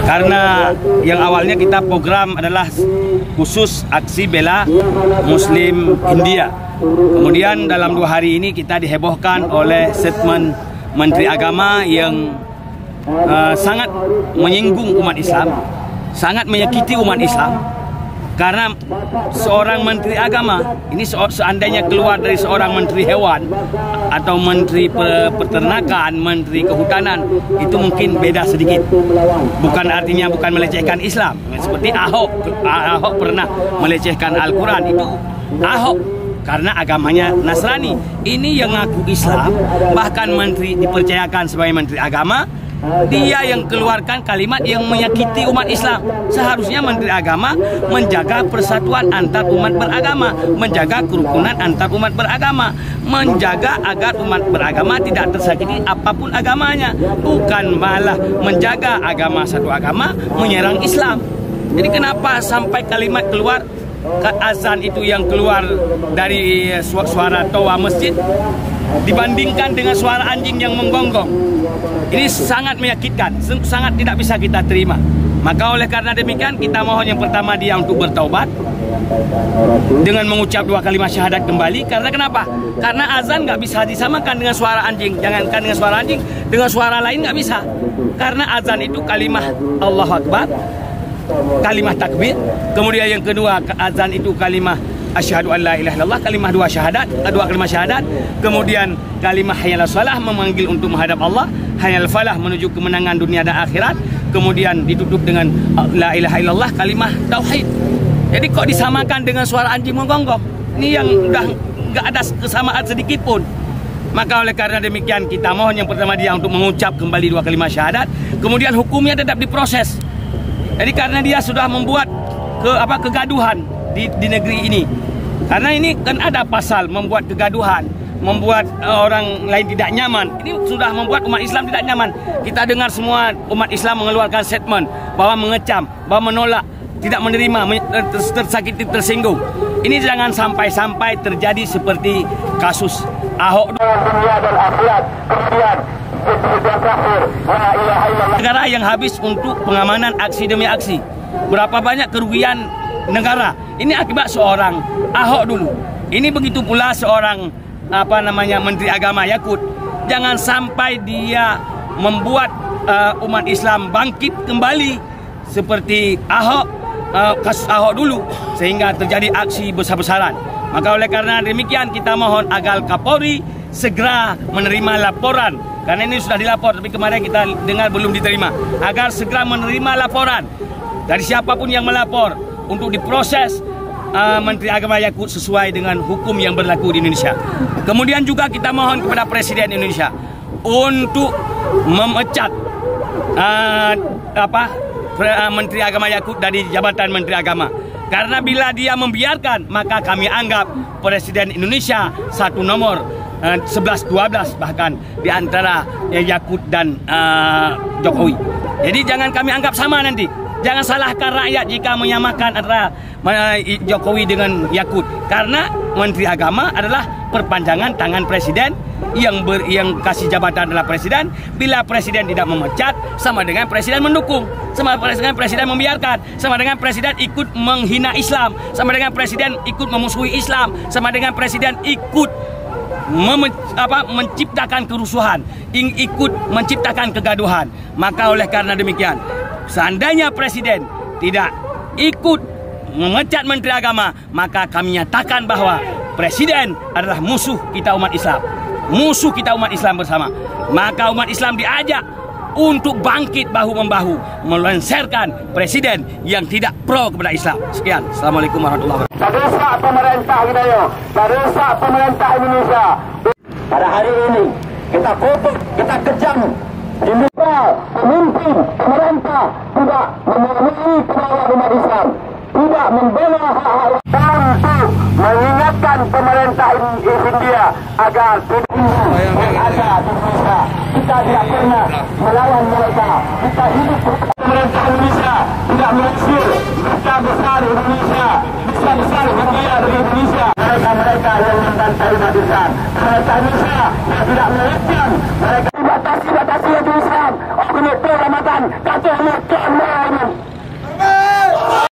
Karena yang awalnya kita program adalah khusus aksi bela Muslim India. Kemudian dalam 2 hari ini kita dihebohkan oleh statement Menteri Agama yang sangat menyinggung umat Islam, sangat menyakiti umat Islam. Karena seorang Menteri Agama ini seandainya keluar dari seorang Menteri Hewan atau Menteri Peternakan, Menteri Kehutanan, itu mungkin beda sedikit. Bukan artinya bukan melecehkan Islam. Seperti Ahok pernah melecehkan Al-Quran, itu Ahok karena agamanya Nasrani. Ini yang ngaku Islam, bahkan menteri dipercayakan sebagai Menteri Agama, dia yang keluarkan kalimat yang menyakiti umat Islam. Seharusnya Menteri Agama menjaga persatuan antar umat beragama, menjaga kerukunan antar umat beragama, menjaga agar umat beragama tidak tersakiti apapun agamanya, bukan malah menjaga agama satu agama menyerang Islam. Jadi kenapa sampai kalimat keluar, azan itu yang keluar dari suara toa masjid dibandingkan dengan suara anjing yang menggonggong? Ini sangat menyakitkan, sangat tidak bisa kita terima. Maka oleh karena demikian kita mohon yang pertama dia untuk bertaubat dengan mengucap 2 kalimat syahadat kembali. Karena kenapa? Karena azan nggak bisa disamakan dengan suara anjing. Jangankan dengan suara anjing, dengan suara lain nggak bisa. Karena azan itu kalimah Allahu Akbar, kalimah takbir. Kemudian yang kedua, azan itu kalimah asyhadu an la ilaha illallah, kalimah 2 kalimat syahadat. Kemudian kalimah hayal salah, memanggil untuk menghadap Allah. Hayal falah, menuju kemenangan dunia dan akhirat. Kemudian ditutup dengan la ilaha illallah, kalimah tauhid. Jadi kok disamakan dengan suara anjing menggonggong? Ini yang udah nggak ada kesamaan sedikit pun. Maka oleh karena demikian kita mohon yang pertama dia untuk mengucap kembali 2 kalimat syahadat. Kemudian hukumnya tetap diproses. Jadi karena dia sudah membuat kegaduhan di negeri ini. Karena ini kan ada pasal membuat kegaduhan, membuat orang lain tidak nyaman. Ini sudah membuat umat Islam tidak nyaman. Kita dengar semua umat Islam mengeluarkan statement bahwa mengecam, bahwa menolak, tidak menerima, tersakiti, tersinggung. Ini jangan sampai terjadi seperti kasus Ahok. Negara yang habis untuk pengamanan aksi demi aksi. Berapa banyak kerugian negara? Ini akibat seorang Ahok dulu. Ini begitu pula seorang Menteri Agama Yakut. Jangan sampai dia membuat umat Islam bangkit kembali seperti Ahok, kasus Ahok dulu, sehingga terjadi aksi besar-besaran. Maka oleh karena demikian kita mohon agar Kapolri segera menerima laporan. Karena ini sudah dilapor, tapi kemarin kita dengar belum diterima. Agar segera menerima laporan dari siapapun yang melapor untuk diproses Menteri Agama Yakut sesuai dengan hukum yang berlaku di Indonesia. Kemudian juga kita mohon kepada Presiden Indonesia untuk memecat Menteri Agama Yakut dari jabatan Menteri Agama. Karena bila dia membiarkan, maka kami anggap Presiden Indonesia satu nomor, 11-12 bahkan di antara Yakut dan Jokowi. Jadi jangan kami anggap sama nanti. Jangan salahkan rakyat jika menyamakan antara Jokowi dengan Yakut. Karena Menteri Agama adalah perpanjangan tangan Presiden, yang kasih jabatan adalah Presiden. Bila Presiden tidak memecat, sama dengan Presiden mendukung, sama dengan Presiden membiarkan, sama dengan Presiden ikut menghina Islam, sama dengan Presiden ikut memusuhi Islam, sama dengan Presiden ikut menciptakan kerusuhan, ikut menciptakan kegaduhan. Maka oleh karena demikian, seandainya Presiden tidak ikut memecat Menteri Agama, maka kami nyatakan bahwa Presiden adalah musuh kita umat Islam, musuh kita umat Islam bersama. Maka umat Islam diajak untuk bangkit bahu-membahu melenserkan Presiden yang tidak pro kepada Islam. Sekian, Assalamualaikum warahmatullahi wabarakatuh. Terdesak pemerintah kita yo, terdesak pemerintah Indonesia. Pada hari ini kita kutuk, kita kejam. Diminta pemimpin pemerintah tidak memenuhi kemauan umat Islam, tidak membela hak-hak untuk mengingatkan pemerintah India agar tidak ada di Indonesia. Kita tidak pernah melawan mereka. Kita hidup pemerintah Indonesia tidak mengusir duta besar Indonesia, duta besar India dari Indonesia. Mereka yang membantai umat Islam, pemerintah Indonesia yang tidak mengecam mereka batasi Islam. Aku Ramadan Datuk Ahmad